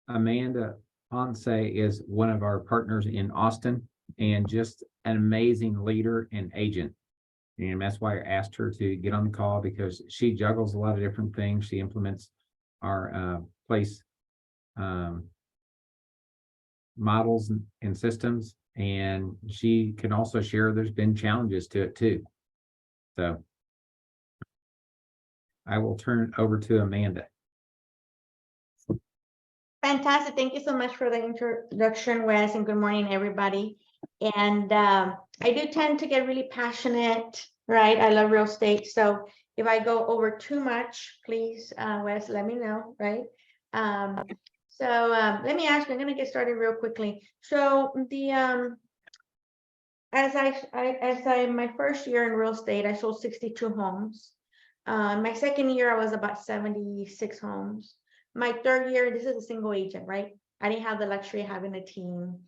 Amanda Ponce is one of our partners in Austin and just an amazing leader and agent. And that's why I asked her to get on the call because she juggles a lot of different things. She implements our place models and systems, and she can also share there's been challenges to it too. So I will turn it over to Amanda. Fantastic. Thank you so much for the introduction, Wes, and good morning, everybody. And I do tend to get really passionate, right? I love real estate. So if I go over too much, please, Wes, let me know, right? Let me ask you, I'm going to get started real quickly. So the my first year in real estate, I sold 62 homes. My second year, I was about 76 homes. My third year, this is a single agent, right? I didn't have the luxury of having a team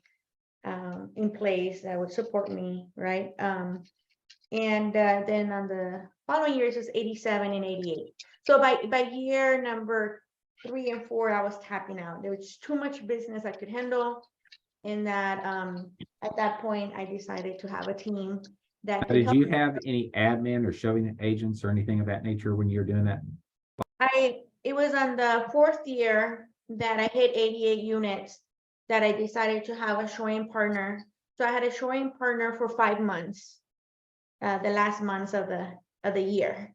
in place that would support me, right? Then on the following years, it's 87 and 88. So by year number 3 and 4, I was tapping out. There was too much business I could handle. And that at that point, I decided to have a team that could Did help you me. have any admin or showing agents or anything of that nature when you were doing that? It was on the 4th year that I hit 88 units that I decided to have a showing partner. So I had a showing partner for 5 months, the last months of the year.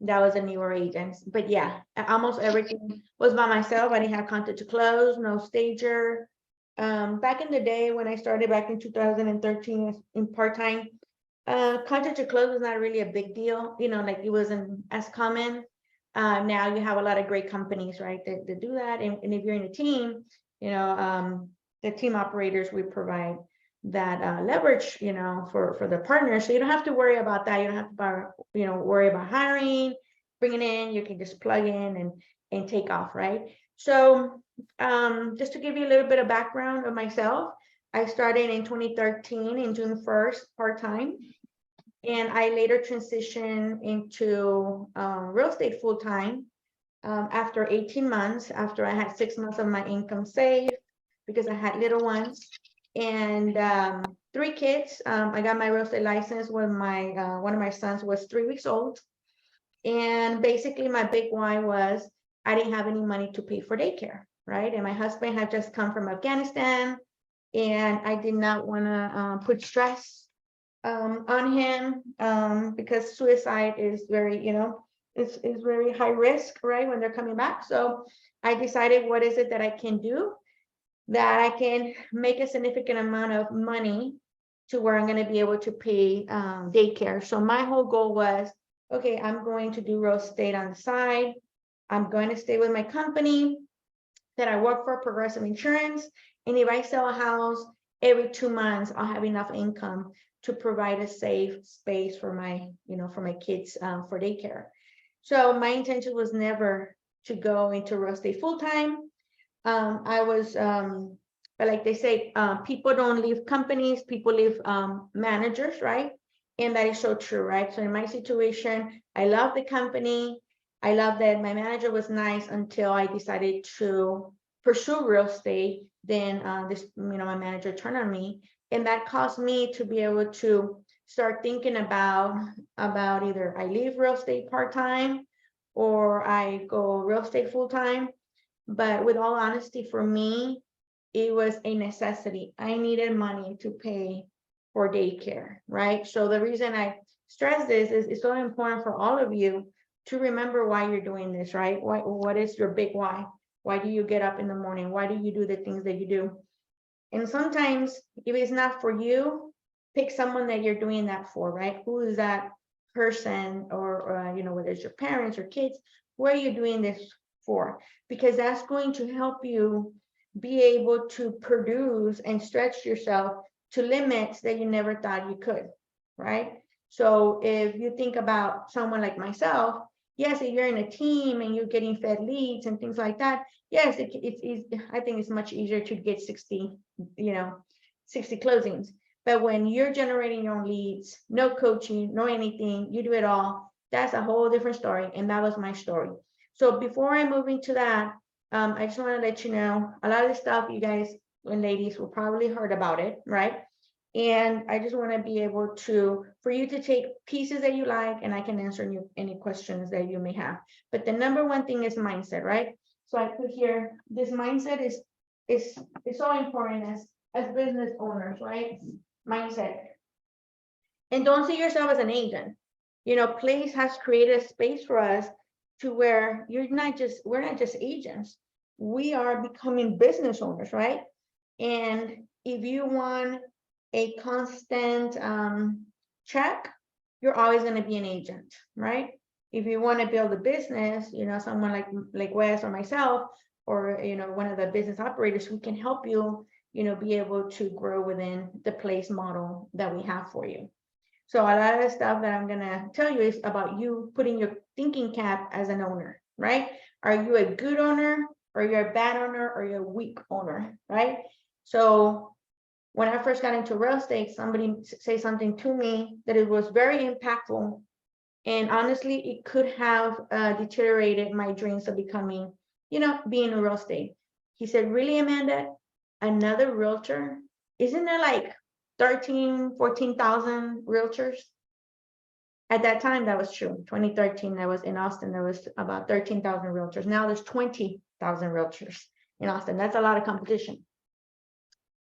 That was a newer agent. But yeah, almost everything was by myself. I didn't have content to close, no stager. Back in the day when I started back in 2013 in part-time, content to close was not really a big deal, like it wasn't as common. Now you have a lot of great companies, right, that do that. And if you're in a team, the team operators, we provide that leverage, for the partners. So you don't have to worry about that. You don't have to, worry about hiring, bringing in. You can just plug in and take off, right? So just to give you a little bit of background of myself, I started in 2013 in June 1st, part-time. And I later transitioned into real estate full-time after 18 months, after I had 6 months of my income saved because I had little ones and 3 kids. I got my real estate license when one of my sons was 3 weeks old. And basically my big why was I didn't have any money to pay for daycare, right? And my husband had just come from Afghanistan and I did not want to put stress on him because suicide is very, is very high risk, right, when they're coming back. So I decided, what is it that I can do that I can make a significant amount of money to where I'm going to be able to pay daycare. So my whole goal was, okay, I'm going to do real estate on the side. I'm going to stay with my company that I work for, Progressive Insurance. And if I sell a house every 2 months, I'll have enough income to provide a safe space for my, for my kids for daycare. So my intention was never to go into real estate full-time. I was, but like they say, people don't leave companies, people leave managers, right? And that is so true, right? So in my situation, I love the company. I love that my manager was nice until I decided to pursue real estate. Then my manager turned on me. And that caused me to be able to start thinking about either I leave real estate part-time or I go real estate full-time. But with all honesty, for me, it was a necessity. I needed money to pay for daycare, right? So the reason I stress this is it's so important for all of you to remember why you're doing this, right? What is your big why? Why do you get up in the morning? Why do you do the things that you do? And sometimes if it's not for you, pick someone that you're doing that for, right? Who is that person or whether it's your parents or kids, who are you doing this for? Because that's going to help you be able to produce and stretch yourself to limits that you never thought you could, right? So if you think about someone like myself, yes, if you're in a team and you're getting fed leads and things like that, yes, I think it's much easier to get 60 closings. But when you're generating your own leads, no coaching, no anything, you do it all, that's a whole different story. And that was my story. So before I move into that, I just want to let you know, a lot of the stuff you guys and ladies will probably heard about it, right? And I just want to be able to, for you to take pieces that you like, and I can answer you any questions that you may have. But the number one thing is mindset, right? So I put here, this mindset is so important as business owners, right? Mindset. And don't see yourself as an agent. You know, Place has created a space for us to where we're not just agents. We are becoming business owners, right? And if you want a constant check, you're always going to be an agent, right? If you want to build a business, you know, someone like Wes or myself, or, you know, one of the business operators, we can help you, you know, be able to grow within the Place model that we have for you. So a lot of the stuff that I'm going to tell you is about you putting your thinking cap as an owner, right? Are you a good owner, or you're a bad owner, or you're a weak owner, right? So when I first got into real estate, somebody said something to me that it was very impactful. And honestly, it could have deteriorated my dreams of becoming, you know, being in real estate. He said, really, Amanda, another realtor? Isn't there like 13, 14,000 realtors? At that time, that was true. 2013, I was in Austin, there was about 13,000 realtors. Now there's 20,000 realtors in Austin. That's a lot of competition.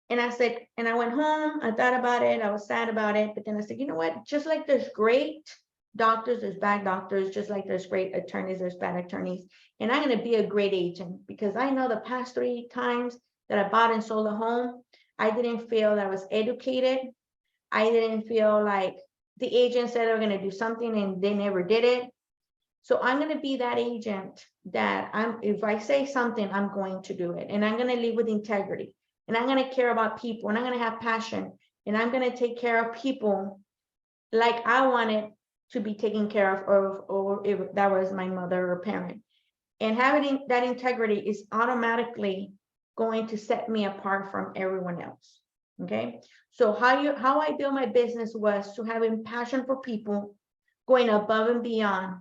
And I said, and I went home, I thought about it, I was sad about it, but then I said, you know what, just like there's great doctors, there's bad doctors, just like there's great attorneys, there's bad attorneys. And I'm going to be a great agent, because I know the past 3 times that I bought and sold a home, I didn't feel that I was educated. I didn't feel like the agent said they were going to do something and they never did it. So I'm going to be that agent that if I say something, I'm going to do it. And I'm going to live with integrity. And I'm going to care about people, and I'm going to have passion, and I'm going to take care of people like I wanted to be taken care of, or if that was my mother or parent. And having that integrity is automatically going to set me apart from everyone else. Okay. So how I built my business was to having passion for people, going above and beyond,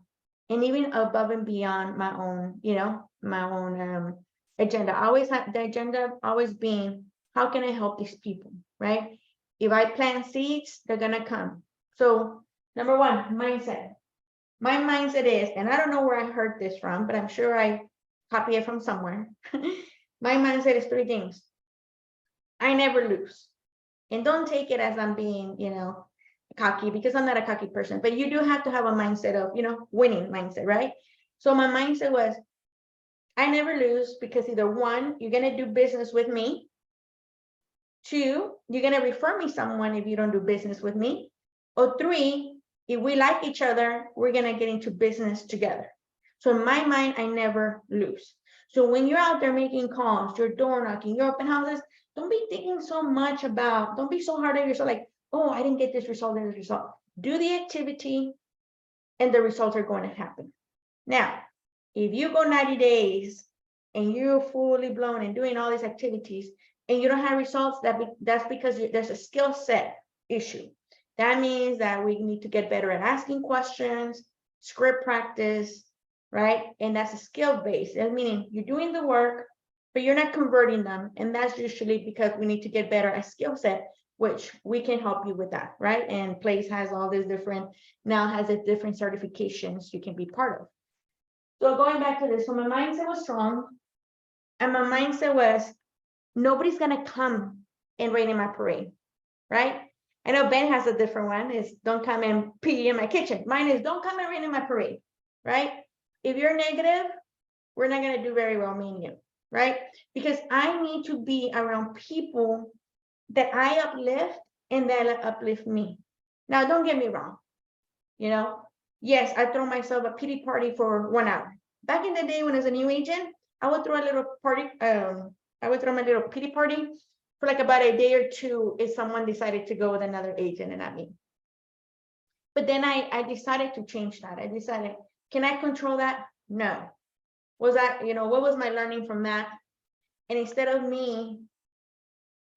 and even above and beyond my own, you know, my own agenda. I always had the agenda always being, how can I help these people, right? If I plant seeds, they're gonna come. So number one, mindset. My mindset is, and I don't know where I heard this from, but I'm sure I copy it from somewhere. My mindset is 3 things. I never lose. And don't take it as I'm being, you know, cocky, because I'm not a cocky person, but you do have to have a mindset of, you know, winning mindset, right? So my mindset was, I never lose, because either 1, you're going to do business with me. 2, you're going to refer me someone if you don't do business with me. Or 3, if we like each other, we're going to get into business together. So in my mind, I never lose. So when you're out there making calls, you're door knocking, you're open houses, don't be thinking so much about, don't be so hard on yourself, like, oh, I didn't get this result and this result. Do the activity and the results are going to happen. Now, if you go 90 days and you're fully blown and doing all these activities and you don't have results, that's because there's a skill set issue. That means that we need to get better at asking questions, script practice, right? And that's a skill base. That meaning you're doing the work, but you're not converting them. And that's usually because we need to get better at skill set, which we can help you with that, right? And Place has all these different, now has a different certifications you can be part of. So going back to this, so my mindset was strong. And my mindset was, nobody's going to come and rain in my parade, right? I know Ben has a different one, is don't come and pee in my kitchen. Mine is don't come and rain in my parade, right? If you're negative, we're not going to do very well, me and you, right? Because I need to be around people that I uplift and that uplift me. Now, don't get me wrong. You know, yes, I throw myself a pity party for 1 hour. Back in the day when I was a new agent, I would throw a little party. I would throw my little pity party for like about a day or 2 if someone decided to go with another agent and not me. But then I decided to change that. I decided, can I control that? No. Was that, you know, what was my learning from that? And instead of me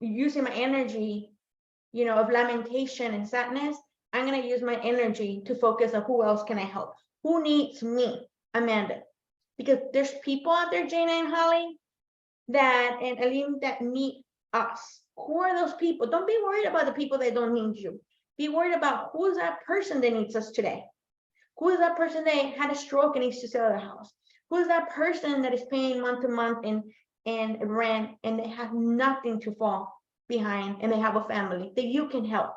using my energy, you know, of lamentation and sadness, I'm going to use my energy to focus on who else can I help? Who needs me, Amanda? because there's people out there, Jana and Holly, that and Aline, that need us. Who are those people? Don't be worried about the people that don't need you. Be worried about who is that person that needs us today. Who is that person that had a stroke and needs to sell their house? Who is that person that is paying month to month in rent and they have nothing to fall behind and they have a family that you can help?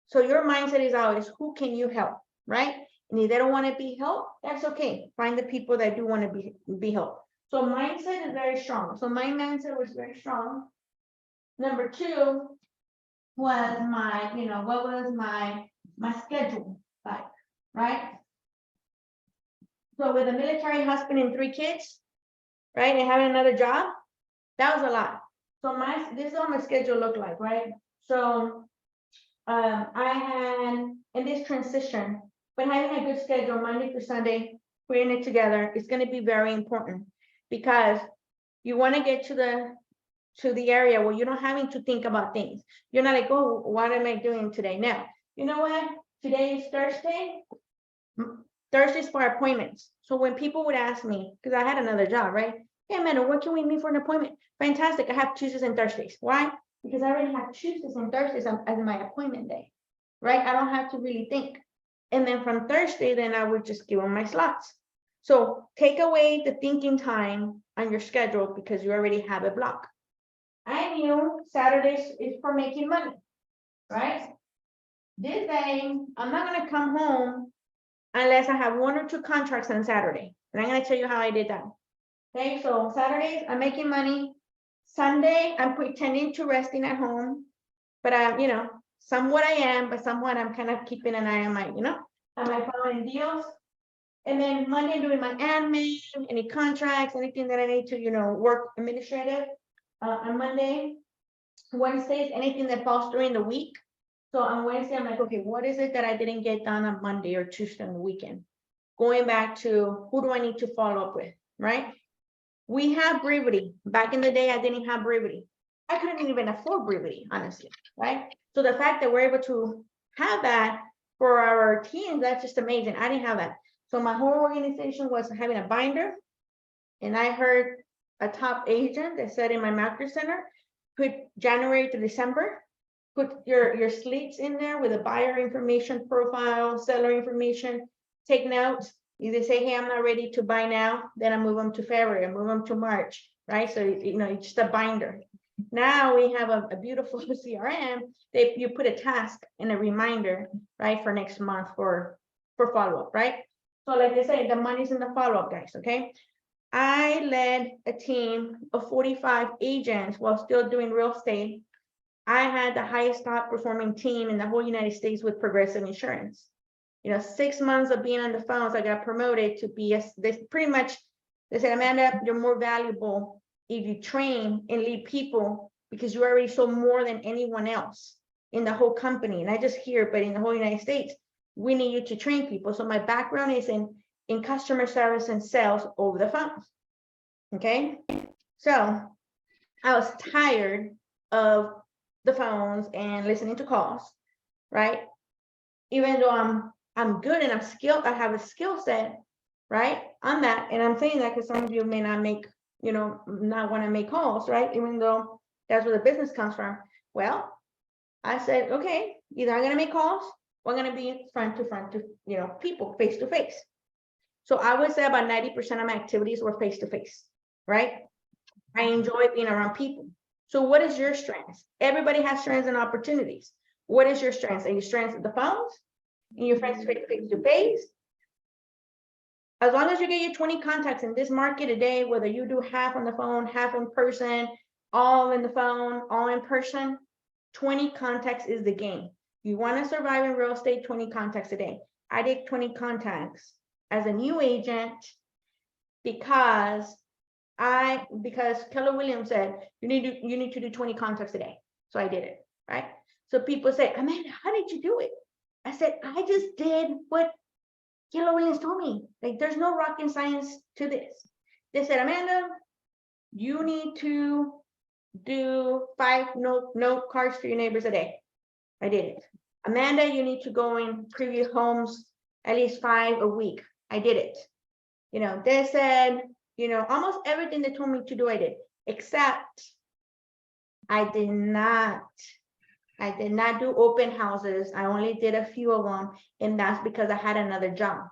So your mindset is always, who can you help, right? And if they don't want to be helped, that's okay. Find the people that do want to be helped. So mindset is very strong. So my mindset was very strong. Number two was my, what was my schedule like, right? So with a military husband and 3 kids, right, and having another job, that was a lot. So this is what my schedule looked like, right? So I had in this transition, but having a good schedule Monday through Sunday, putting it together is going to be very important, because you want to get to the area where you're not having to think about things. You're not like, oh, what am I doing today? Now, you know what? Today is Thursday. Thursdays for appointments. So when people would ask me, because I had another job, right? Hey, Amanda, what can we meet for an appointment? Fantastic. I have Tuesdays and Thursdays. Why? Because I already have Tuesdays and Thursdays as my appointment day, right? I don't have to really think. And then from Thursday, then I would just give them my slots. So take away the thinking time on your schedule because you already have a block. I knew Saturdays is for making money, right? This day, I'm not going to come home unless I have 1 or 2 contracts on Saturday. And I'm going to tell you how I did that. Okay, so Saturdays, I'm making money. Sunday, I'm pretending to resting at home. But I'm, somewhat I am, but somewhat I'm kind of keeping an eye on my, on my phone and deals. And then Monday, I'm doing my admin, any contracts, anything that I need to, work administrative. On Monday, Wednesdays, anything that falls during the week. So on Wednesday, I'm like, okay, what is it that I didn't get done on Monday or Tuesday on the weekend? Going back to who do I need to follow up with, right? We have Brevity. Back in the day, I didn't have Brevity. I couldn't even afford Brevity, honestly, right? So the fact that we're able to have that for our teams, that's just amazing. I didn't have that. So my whole organization was having a binder. And I heard a top agent that said in my macro center, put January to December, put your sleeps in there with a buyer information profile, seller information, take notes. If they say, hey, I'm not ready to buy now, then I move them to February, I move them to March, right? So, it's just a binder. Now we have a beautiful CRM that you put a task and a reminder, right, for next month for follow-up, right? So like they say, the money's in the follow-up, guys, okay? I led a team of 45 agents while still doing real estate. I had the highest top performing team in the whole United States with Progressive Insurance. 6 months of being on the phones, I got promoted to be they said, Amanda, you're more valuable if you train and lead people because you already sold more than anyone else in the whole company. And I just hear, but in the whole United States, we need you to train people. So my background is in customer service and sales over the phone. Okay. So I was tired of the phones and listening to calls, right? Even though I'm good and I'm skilled, I have a skill set, right, on that. And I'm saying that because some of you may not make, not want to make calls, right? Even though that's where the business comes from. Well, I said, okay, either I'm going to make calls or I'm going to be front to, people face to face. So I would say about 90% of my activities were face to face, right? I enjoy being around people. So what is your strengths? Everybody has strengths and opportunities. What is your strengths? Are your strengths at the phones? And your friends face to face? As long as you get your 20 contacts in this market a day, whether you do half on the phone, half in person, all in the phone, all in person, 20 contacts is the game. You want to survive in real estate, 20 contacts a day. I did 20 contacts as a new agent because Keller Williams said you need to do 20 contacts a day. So I did it, right? So people say, Amanda, how did you do it? I said, I just did what Keller Williams told me. Like, there's no rocket science to this. They said, Amanda, you need to do 5 note cards to your neighbors a day. I did it. Amanda, you need to go and preview homes at least 5 a week. I did it. They said, almost everything they told me to do, I did, except I did not do open houses. I only did a few of them, and that's because I had another job,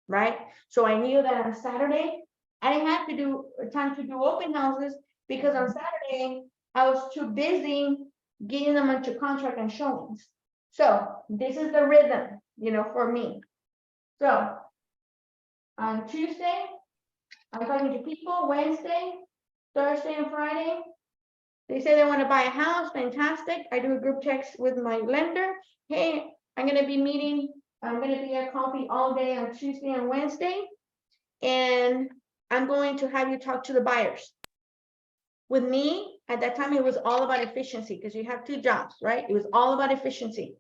right? So I knew that on Saturday, I didn't have to do time to do open houses because on Saturday, I was too busy getting them into contract and showings. So this is the rhythm, for me. So on Tuesday, I'm talking to people. Wednesday, Thursday, and Friday, they say they want to buy a house. Fantastic. I do a group text with my lender. Hey, I'm going to be at coffee all day on Tuesday and Wednesday. And I'm going to have you talk to the buyers. With me, at that time, it was all about efficiency because you have two jobs, right? It was all about efficiency.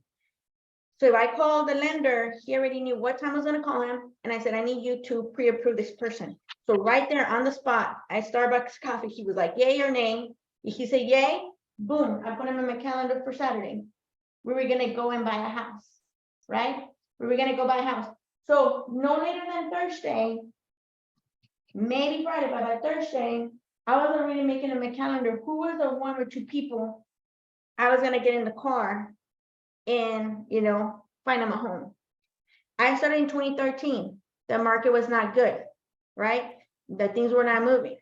So if I called the lender, he already knew what time I was going to call him. And I said, I need you to pre-approve this person. So right there on the spot, at Starbucks coffee, he was like, yay or nay. If he said yay, boom, I put him in my calendar for Saturday. We were going to go and buy a house, right? We were going to go buy a house. So no later than Thursday, maybe Friday, but by Thursday, I was already making in my calendar who was the one or two people I was going to get in the car and, find them a home. I started in 2013. The market was not good, right? The things were not moving,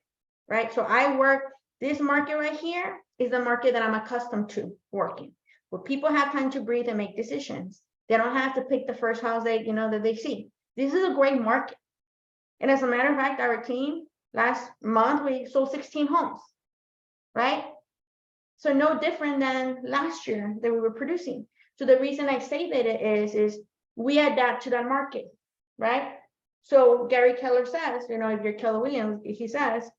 right? So I worked, this market right here is the market that I'm accustomed to working, where people have time to breathe and make decisions. They don't have to pick the first house that they see. This is a great market. And as a matter of fact, our team, last month, we sold 16 homes, right? So no different than last year that we were producing. So the reason I say that is we adapt to that market, right? So Gary Keller says, if you're Keller Williams, he says,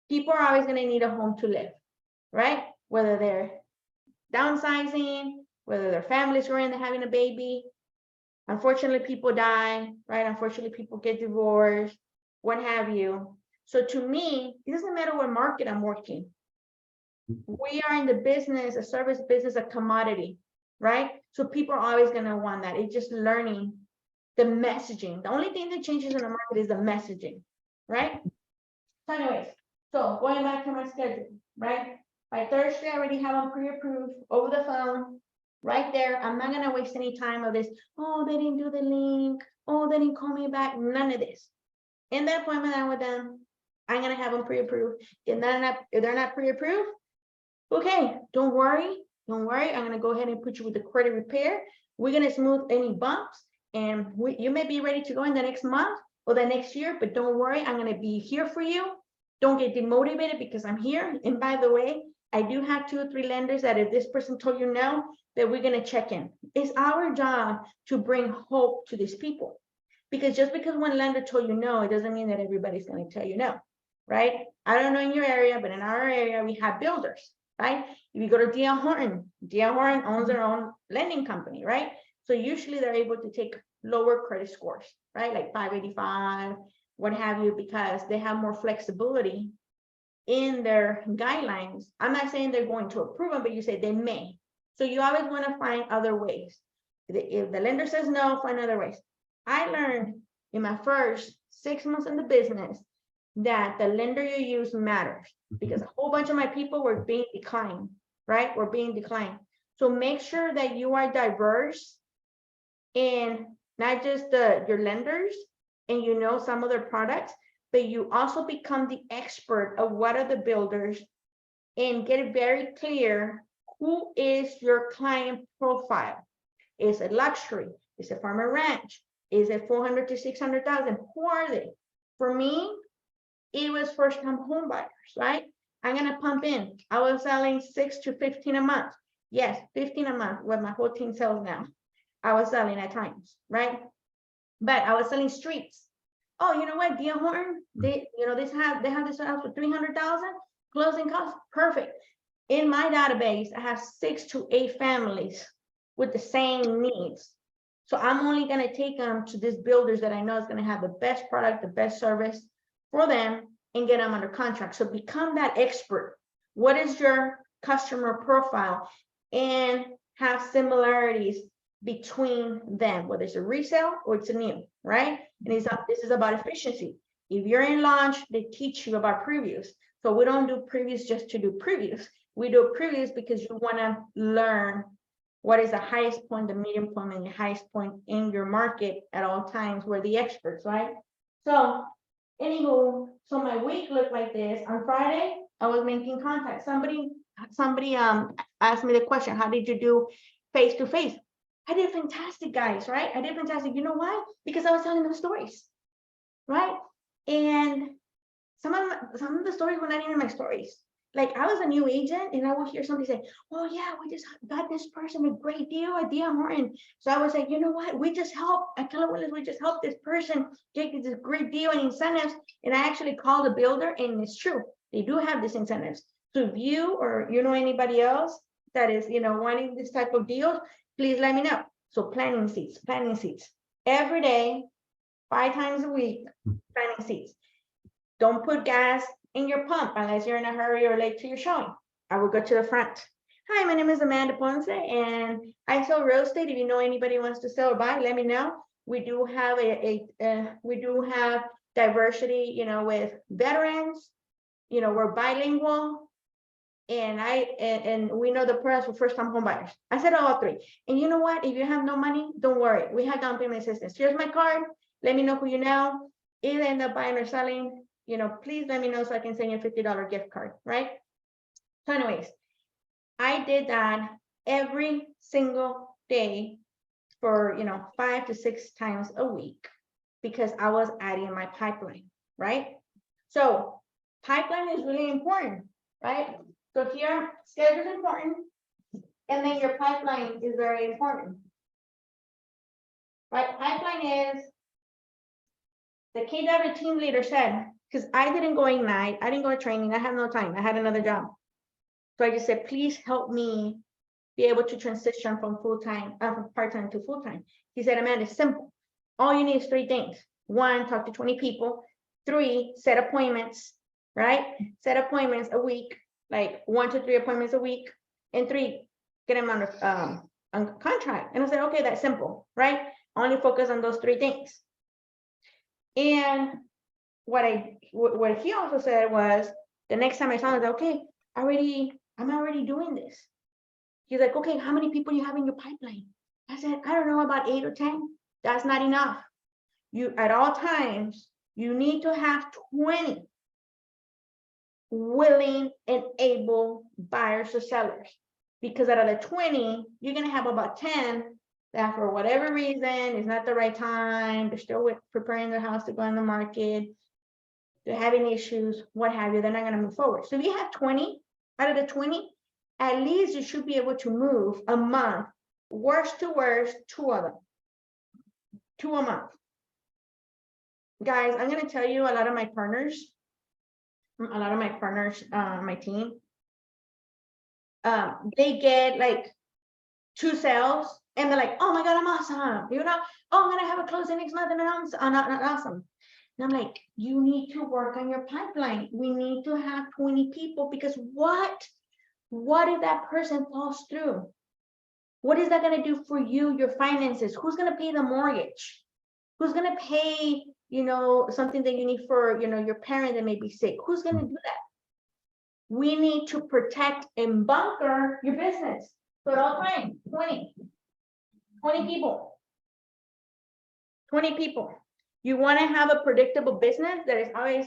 people are always going to need a home to live, right? Whether they're downsizing, whether their families are in, they're having a baby. Unfortunately, people die, right? Unfortunately, people get divorced, what have you. So to me, it doesn't matter what market I'm working. We are in the business, a service business, a commodity, right? So people are always going to want that. It's just learning the messaging. The only thing that changes in the market is the messaging, right? So anyways, so going back to my schedule, right? By Thursday, I already have them pre-approved over the phone, right there. I'm not going to waste any time of this. Oh, they didn't do the link. Oh, they didn't call me back. None of this. In the appointment I'm with them, I'm going to have them pre-approved. If they're not pre-approved, okay, don't worry. I'm going to go ahead and put you with the credit repair. We're going to smooth any bumps, and you may be ready to go in the next month or the next year, but don't worry, I'm going to be here for you. Don't get demotivated because I'm here. And by the way, I do have 2 or 3 lenders that if this person told you no, that we're going to check in. It's our job to bring hope to these people, because just because one lender told you no, it doesn't mean that everybody's going to tell you no, right? I don't know in your area, but in our area, we have builders, right? If you go to D.L. Horton owns their own lending company, right? So usually they're able to take lower credit scores, right? Like 585, what have you, because they have more flexibility in their guidelines. I'm not saying they're going to approve them, but you say they may. So you always want to find other ways. If the lender says no, find other ways. I learned in my first 6 months in the business that the lender you use matters, because a whole bunch of my people were being declined, right? We're being declined. So make sure that you are diverse in not just your lenders and some of their products, but you also become the expert of what are the builders and get it very clear who is your client profile. Is it luxury? Is it farm and ranch? Is it 400 to 600,000? Who are they? For me, it was first-time home buyers, right? I'm gonna pump in. I was selling 6 to 15 a month. Yes, 15 a month, what my whole team sells now. I was selling at times, right? But I was selling streets. Oh, you know what? D.L. Horton, they have this house for 300,000 closing costs. Perfect. In my database, I have 6 to 8 families with the same needs. So I'm only going to take them to these builders that I know is going to have the best product, the best service for them, and get them under contract. So become that expert. What is your customer profile? And have similarities between them, whether it's a resale or it's a new, right? And this is about efficiency. If you're in launch, they teach you about previews. So we don't do previews just to do previews. We do previews because you want to learn what is the highest point, the medium point, and the highest point in your market at all times. We're the experts, right? So anywho, so my week looked like this. On Friday, I was making contact. Somebody asked me the question, how did you do face-to-face? I did fantastic, guys, right? I did fantastic. You know why? Because I was telling them stories, right? And some of the stories were not even my stories. Like, I was a new agent and I would hear somebody say, oh yeah, we just got this person a great deal at D.R. Horton. So I was like, you know what? We just helped, at Keller Williams, we just helped this person get this great deal and incentives. And I actually called the builder, and it's true. They do have these incentives. So if you or you know anybody else that is, wanting this type of deals, please let me know. So planting seeds. Every day, 5 times a week, planting seeds. Don't put gas in your pump unless you're in a hurry or late to your showing. I will go to the front. Hi, my name is Amanda Ponce, and I sell real estate. If you know anybody who wants to sell or buy, let me know. We do have we do have diversity, with veterans. We're bilingual, and we know the price for first-time home buyers. I said all 3. And you know what? If you have no money, don't worry. We have down payment assistance. Here's my card. Let me know who you know. If you end up buying or selling, please let me know so I can send you a $50 gift card, right? So anyways, I did that every single day for, 5 to 6 times a week because I was adding my pipeline, right? So pipeline is really important, right? So here, schedule is important, and then your pipeline is very important, right? Pipeline is, the KW team leader said, because I didn't go Ignite, I didn't go to training, I had no time, I had another job. So I just said, please help me be able to transition from from part-time to full-time. He said, Amanda, it's simple. All you need is 3 things. 1, talk to 20 people. 3, set appointments, right? Set appointments a week, like 1 to 3 appointments a week. And 3, get them on contract. And I said, okay, that's simple, right? Only focus on those 3 things. And what he also said was, the next time I saw him, I was like, okay, I'm already doing this. He's like, okay, how many people you have in your pipeline? I said, I don't know, about 8 or 10. That's not enough. You, at all times, you need to have 20 willing and able buyers or sellers. Because out of the 20, you're going to have about 10 that for whatever reason is not the right time. They're still preparing their house to go on the market. They're having issues, what have you. They're not going to move forward. So if you have 20, out of the 20, at least you should be able to move a month, worst to worst, 2 of them. 2 a month. Guys, I'm going to tell you, a lot of my partners, my team, they get like 2 sales and they're like, oh my God, I'm awesome. Oh, I'm going to have a closing next month and I'm not awesome. And I'm like, you need to work on your pipeline. We need to have 20 people, because what if that person falls through? What is that going to do for you, your finances? Who's going to pay the mortgage? Who's going to pay, something that you need for, your parent that may be sick? Who's going to do that? We need to protect and bunker your business. So at all times, 20 people. 20 people. You want to have a predictable business that is always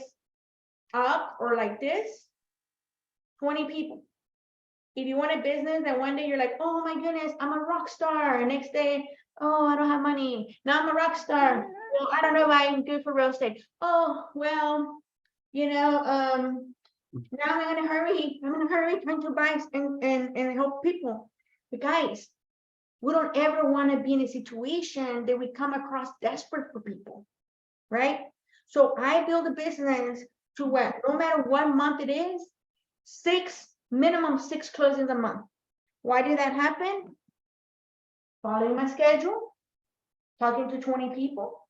up or like this, 20 people. If you want a business that one day you're like, oh my goodness, I'm a rock star. Next day, oh, I don't have money. Now I'm a rock star. Well, I don't know if I'm good for real estate. Oh, well, now I'm in a hurry. Trying to buy and help people. But guys, we don't ever want to be in a situation that we come across desperate for people, right? So I build a business to where no matter what month it is, minimum 6 closings a month. Why did that happen? Following my schedule, talking to 20 people,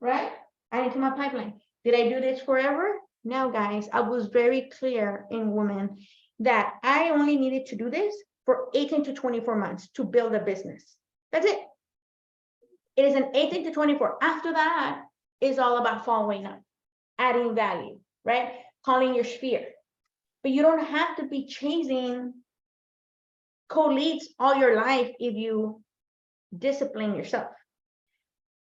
right? Adding to my pipeline. Did I do this forever? No, guys. I was very clear in women that I only needed to do this for 18 to 24 months to build a business. That's it. It is an 18 to 24. After that, is all about following up. adding value, right? Calling your sphere. But you don't have to be chasing cold leads all your life if you discipline yourself,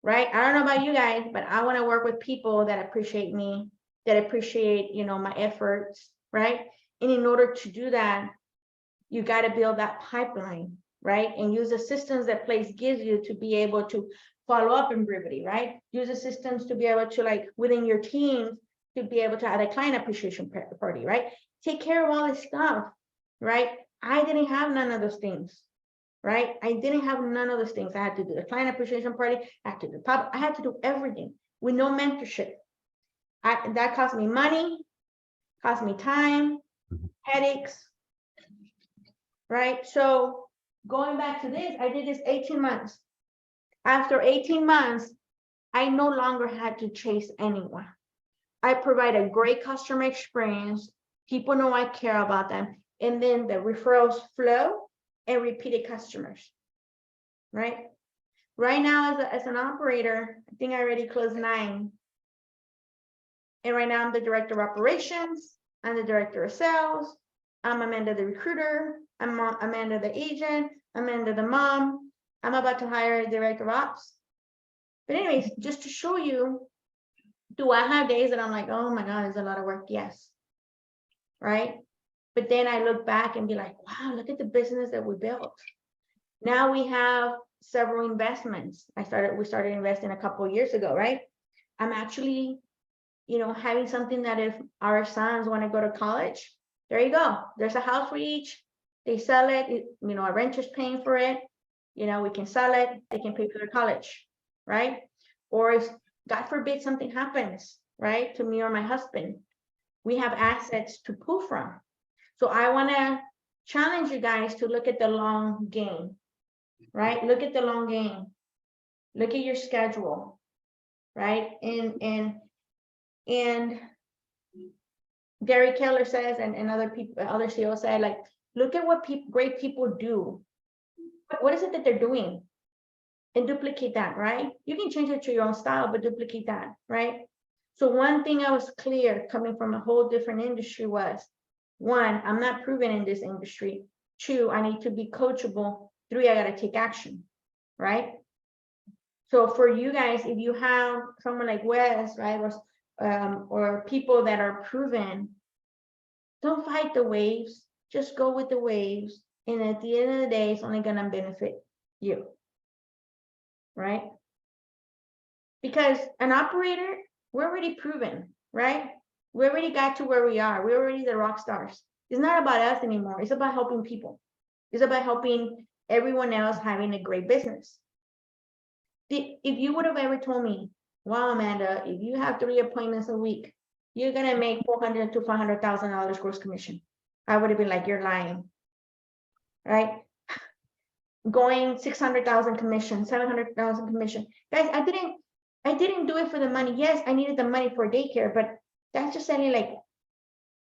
right? I don't know about you guys, but I want to work with people that appreciate me, that appreciate, my efforts, right? And in order to do that, you got to build that pipeline, right? And use the systems that place gives you to be able to follow up in brevity, right? Use the systems to be able to, like, within your team, to be able to have a client appreciation party, right? Take care of all this stuff, right? I didn't have none of those things, right? I didn't have none of those things. I had to do the client appreciation party. I had to do I had to do everything with no mentorship. That cost me money, cost me time, headaches, right? So going back to this, I did this 18 months. After 18 months, I no longer had to chase anyone. I provide a great customer experience. People know I care about them. And then the referrals flow and repeated customers, right? Right now, as an operator, I think I already closed 9. And right now I'm the director of operations. I'm the director of sales. I'm Amanda the recruiter. I'm Amanda the agent. Amanda the mom. I'm about to hire a director of ops. But anyways, just to show you, do I have days that I'm like, oh my God, it's a lot of work? Yes. Right? But then I look back and be like, wow, look at the business that we built. Now we have several investments. We started investing a couple of years ago, right? I'm actually, having something that if our sons want to go to college, there you go. There's a house for each. They sell it. A renter's paying for it. We can sell it. They can pay for their college, right? Or if, God forbid, something happens, right, to me or my husband, we have assets to pull from. So I want to challenge you guys to look at the long game, right? Look at the long game. Look at your schedule, right? And Gary Keller says, and other people, other CEOs say, like, look at what great people do. What is it that they're doing? And duplicate that, right? You can change it to your own style, but duplicate that, right? So one thing I was clear coming from a whole different industry was, 1, I'm not proven in this industry. 2, I need to be coachable. 3, I got to take action, right? So for you guys, if you have someone like Wes, right, or people that are proven, don't fight the waves. Just go with the waves. And at the end of the day, it's only going to benefit you, right? Because an operator, we're already proven, right? We already got to where we are. We're already the rock stars. It's not about us anymore. It's about helping people. It's about helping everyone else having a great business. If you would have ever told me, wow, Amanda, if you have 3 appointments a week, you're going to make $400,000 to $500,000 gross commission, I would have been like, you're lying, right? Going 600,000 commission, 700,000 commission. Guys, I didn't do it for the money. Yes, I needed the money for daycare, but that's just selling like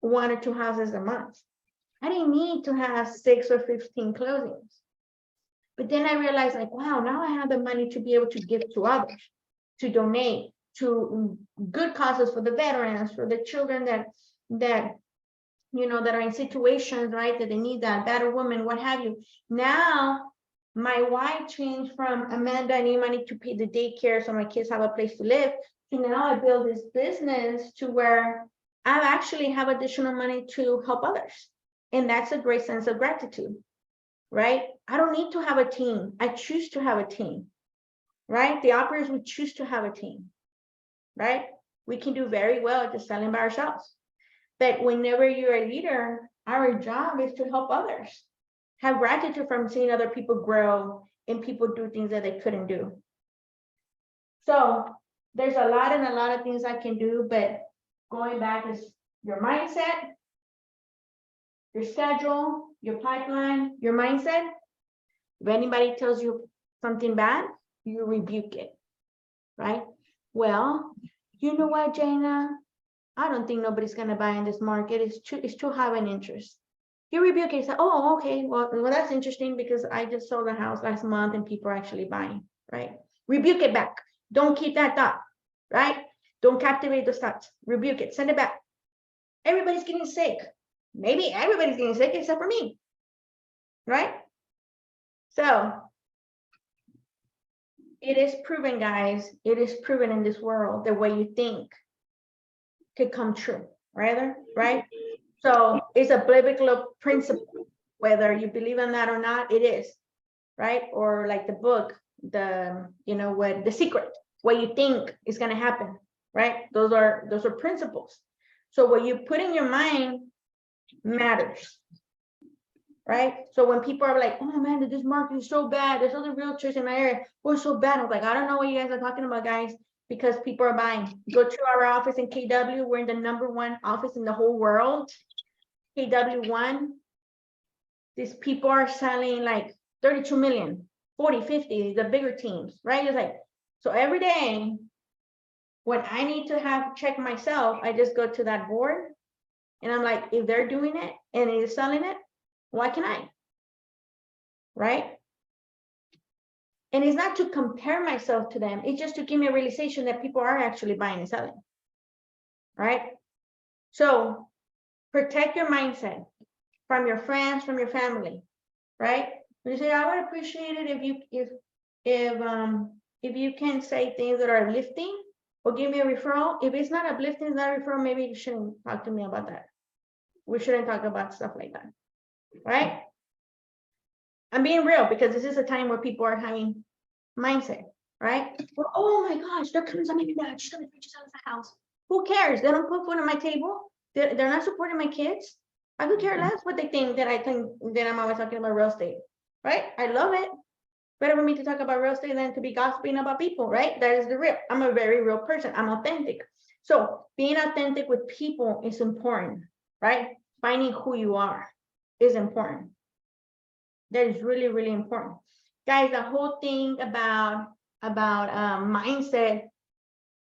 1 or 2 houses a month. I didn't need to have 6 or 15 closings. But then I realized, like, wow, now I have the money to be able to give to others, to donate to good causes for the veterans, for the children that are in situations, right, that they need that, battered woman, what have you. Now my why changed from, Amanda, I need money to pay the daycare so my kids have a place to live, to now I build this business to where I actually have additional money to help others. And that's a great sense of gratitude, right? I don't need to have a team. I choose to have a team, right? The operators would choose to have a team, right? We can do very well just selling by ourselves. But whenever you're a leader, our job is to help others. Have gratitude from seeing other people grow and people do things that they couldn't do. So there's a lot of things I can do, but going back is your mindset, your schedule, your pipeline, your mindset. If anybody tells you something bad, you rebuke it, right? Well, you know what, Jana? I don't think nobody's going to buy in this market. It's too high an interest. You rebuke it and say, oh, okay, well, that's interesting because I just sold a house last month and people are actually buying, right? Rebuke it back. Don't keep that thought, right? Don't captivate those thoughts. Rebuke it. Send it back. Everybody's getting sick. Maybe everybody's getting sick except for me. Right? So it is proven, guys. It is proven in this world, the way you think could come true. Right? So it's a biblical principle. Whether you believe in that or not, it is. Right? Or like the book, what the secret, what you think is going to happen. Right? Those are principles. So what you put in your mind matters. Right? So when people are like, oh man, this market is so bad, there's other realtors in my area who are so bad, I'm like, I don't know what you guys are talking about, guys, because people are buying. Go to our office in KW. We're in the #1 office in the whole world. KW1. These people are selling like 32 million, 40, 50, the bigger teams, right? It's like, so every day when I need to check myself, I just go to that board and I'm like, if they're doing it and it is selling it, why can't I? Right? And it's not to compare myself to them. It's just to give me a realization that people are actually buying and selling. Right? So protect your mindset from your friends, from your family. Right? When you say, I would appreciate it if you can say things that are uplifting or give me a referral. If it's not uplifting, it's not a referral, maybe you shouldn't talk to me about that. We shouldn't talk about stuff like that. Right? I'm being real because this is a time where people are having mindset, right? Well, oh my gosh, they're coming to me now. She's gonna purchase out of the house. Who cares? They don't put food on my table. They're not supporting my kids. I could care less what they think that I'm always talking about real estate, right? I love it. Better for me to talk about real estate than to be gossiping about people, right? That is the real. I'm a very real person. I'm authentic. So being authentic with people is important, right? Finding who you are is important. That is really, really important. Guys, the whole thing about mindset,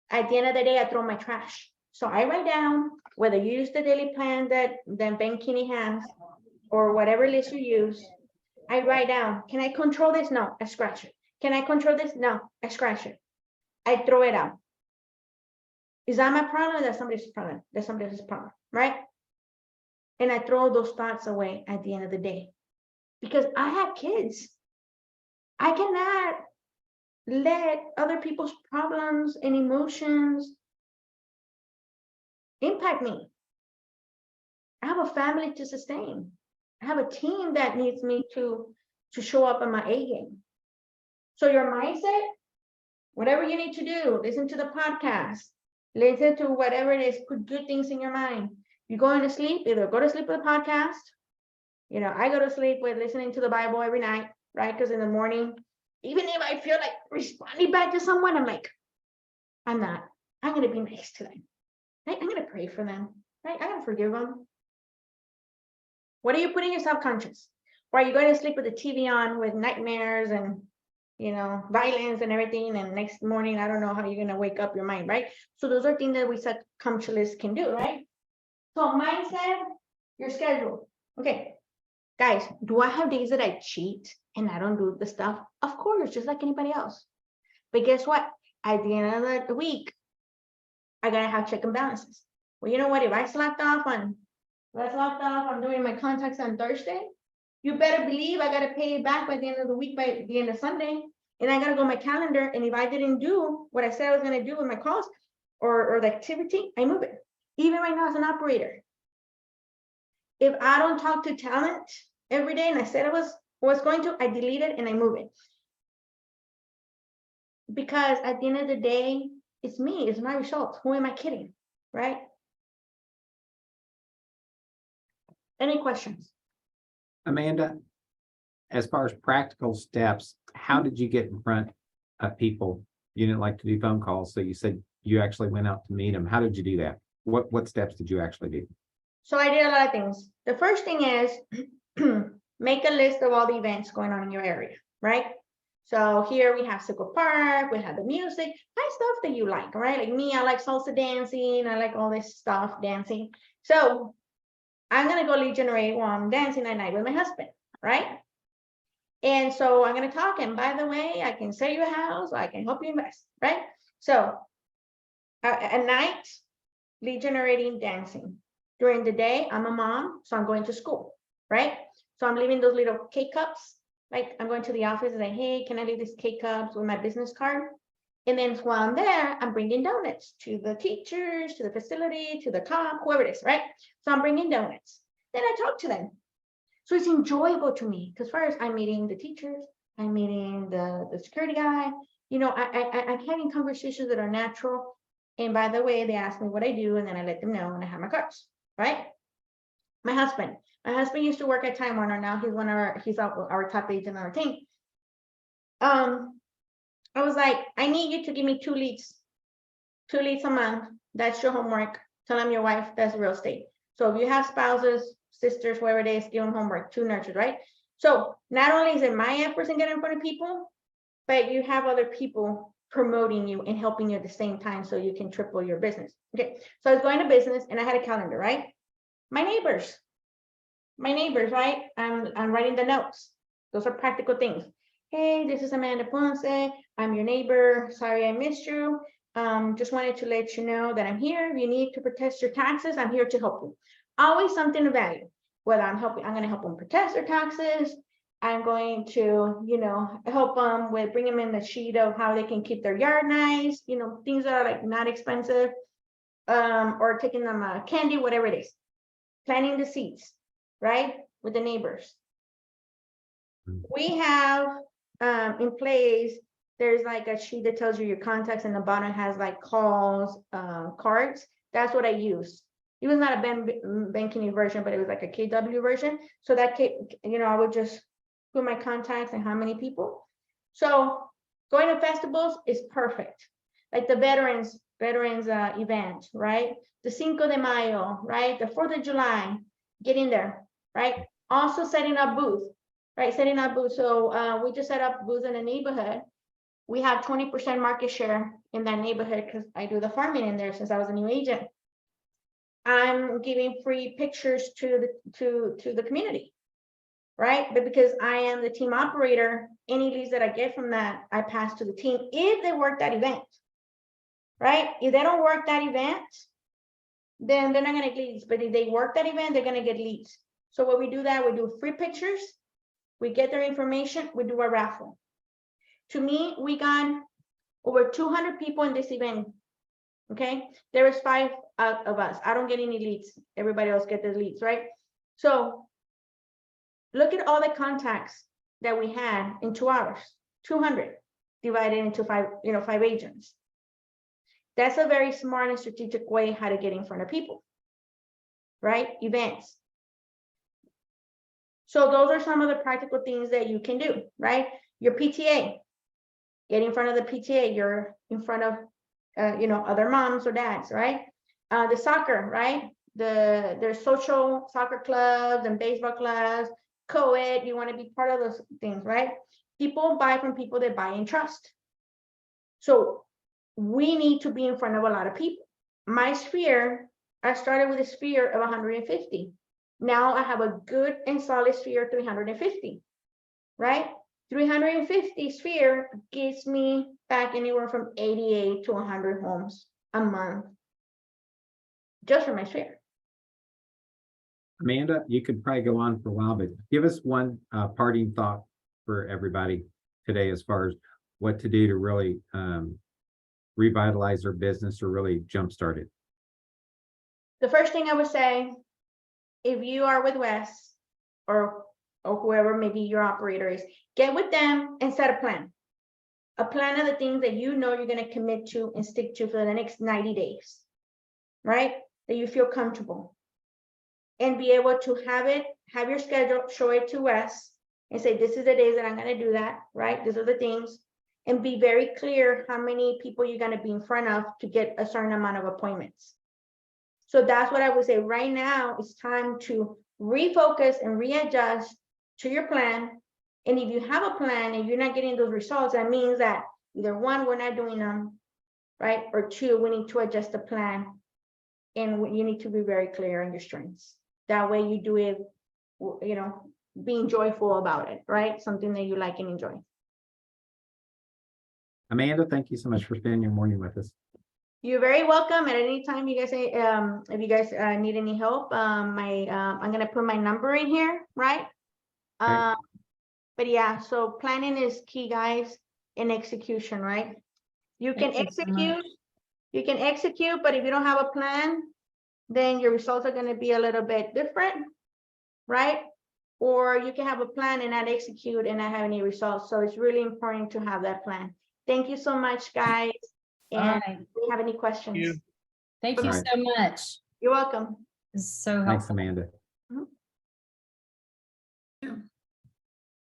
at the end of the day, I throw my trash. So I write down, whether you use the daily plan that Ben Kinney has, or whatever list you use, I write down, can I control this? No, I scratch it. Can I control this? No, I scratch it. I throw it out. Is that my problem? That's somebody's problem. That's somebody else's problem, right? And I throw those thoughts away at the end of the day. Because I have kids. I cannot let other people's problems and emotions impact me. I have a family to sustain. I have a team that needs me to show up in my A game. So your mindset, whatever you need to do, listen to the podcast, listen to whatever it is, put good things in your mind. You're going to sleep, either go to sleep with a podcast. I go to sleep with listening to the Bible every night, right? Because in the morning, even if I feel like responding back to someone, I'm like, I'm not. I'm going to be nice to them. Right? I'm going to pray for them. Right? I'm going to forgive them. What are you putting in your subconscious? Or are you going to sleep with the TV on with nightmares and, violence and everything? And next morning, I don't know how you're going to wake up your mind, right? So those are things that we subconsciously can do, right? So mindset, your schedule. Okay. Guys, do I have days that I cheat and I don't do the stuff? Of course, just like anybody else. But guess what? At the end of the week, I gotta have check and balances. Well, you know what? If I slacked off on doing my contacts on Thursday, you better believe I gotta pay it back by the end of the week, by the end of Sunday. And I gotta go on my calendar. And if I didn't do what I said I was gonna do with my calls or the activity, I move it. Even right now as an operator. If I don't talk to talent every day and I said I was going to, I delete it and I move it. Because at the end of the day, it's me, it's my results. Who am I kidding? Right? Any questions? Amanda, as far as practical steps, how did you get in front of people? You didn't like to do phone calls, so you said you actually went out to meet them. How did you do that? What steps did you actually do? So I did a lot of things. The first thing is make a list of all the events going on in your area, right? So here we have Circle Park, we have the music, find stuff that you like, right? Like me, I like salsa dancing, I like all this stuff, dancing. So I'm gonna go lead generate while I'm dancing at night with my husband, right? And so I'm gonna talk, and by the way, I can sell you a house, I can help you invest, right? So At night, lead generating, dancing. During the day, I'm a mom, so I'm going to school, right? So I'm leaving those little K-cups. Like I'm going to the office and say, hey, can I leave these K-cups with my business card? And then while I'm there, I'm bringing donuts to the teachers, to the facility, to the cop, whoever it is, right? So I'm bringing donuts. Then I talk to them. So it's enjoyable to me because first I'm meeting the teachers, I'm meeting the security guy. You know, I'm having conversations that are natural. And by the way, they ask me what I do, and then I let them know, and I have my cards, right? My husband used to work at Time Warner. Now he's our top agent on our team. I was like, I need you to give me 2 leads a month. That's your homework. Tell them your wife does real estate. So if you have spouses, sisters, whoever it is, give them homework, 2 nurtures, right? So not only is it my efforts in getting in front of people, but you have other people promoting you and helping you at the same time so you can triple your business. Okay, so I was going to business and I had a calendar, right? My neighbors, right? I'm writing the notes. Those are practical things. Hey, this is Amanda Ponce. I'm your neighbor. Sorry I missed you. Just wanted to let you know that I'm here. If you need to protest your taxes, I'm here to help you. Always something of value. Whether I'm going to help them protest their taxes. I'm going to, you know, help them with bring them in the sheet of how they can keep their yard nice, you know, things that are like not expensive, or taking them candy, whatever it is. Planting the seeds, right, with the neighbors. We have in place, there's like a sheet that tells you your contacts, and the bottom has like calls, cards. That's what I use. It was not a banking version, but it was like a KW version. So that, you know, I would just put my contacts and how many people. So going to festivals is perfect. Like the veterans event, right? The Cinco de Mayo, right? The 4th of July, get in there, right? Also setting up booths, right? Setting up booths. So we just set up booths in a neighborhood. We have 20% market share in that neighborhood because I do the farming in there since I was a new agent. I'm giving free pictures to the community, right? But because I am the team operator, any leads that I get from that, I pass to the team if they work that event, right? If they don't work that event, then they're not going to get leads. But if they work that event, they're going to get leads. So when we do that, we do free pictures, we get their information, we do a raffle. To me, we got over 200 people in this event. Okay, there is 5 of us. I don't get any leads. Everybody else get the leads, right? So look at all the contacts that we had in 2 hours. 200 divided into 5 agents. That's a very smart and strategic way how to get in front of people, right? Events. So those are some of the practical things that you can do, right? Your PTA, get in front of the PTA. You're in front of you know, other moms or dads, right? The soccer, right? There's social soccer clubs and baseball clubs, co-ed, you want to be part of those things, right? People buy from people that buy and trust. So we need to be in front of a lot of people. My sphere, I started with a sphere of 150. Now I have a good and solid sphere of 350, right? 350 sphere gives me back anywhere from 88 to 100 homes a month, just for my sphere. Amanda, you could probably go on for a while, but give us one parting thought for everybody today as far as what to do to really revitalize their business or really jumpstart it. The first thing I would say, if you are with Wes or whoever maybe your operator is, get with them and set a plan. A plan of the things that you know you're going to commit to and stick to for the next 90 days, right? That you feel comfortable. And be able to have your schedule, show it to Wes, and say, this is the days that I'm going to do that, right? These are the things. And be very clear how many people you're going to be in front of to get a certain amount of appointments. So that's what I would say. Right now, it's time to refocus and readjust to your plan. And if you have a plan and you're not getting those results, that means that either 1, we're not doing them, right? Or 2, we need to adjust the plan. And you need to be very clear on your strengths. That way you do it, you know, being joyful about it, right? Something that you like and enjoy. Amanda, thank you so much for spending your morning with us. You're very welcome at any time you guys say, if you guys need any help, I'm gonna put my number in here, right? Okay. But yeah, so planning is key, guys, in execution, right? You can Thank you so much. execute, but if you don't have a plan, then your results are gonna be a little bit different, right? Or you can have a plan and not execute and not have any results. So it's really important to have that plan. Thank you so much, guys. All And right. if you have any questions, Thank you All right. so much. you're welcome. This is so Thanks, helpful. Amanda. Mhm.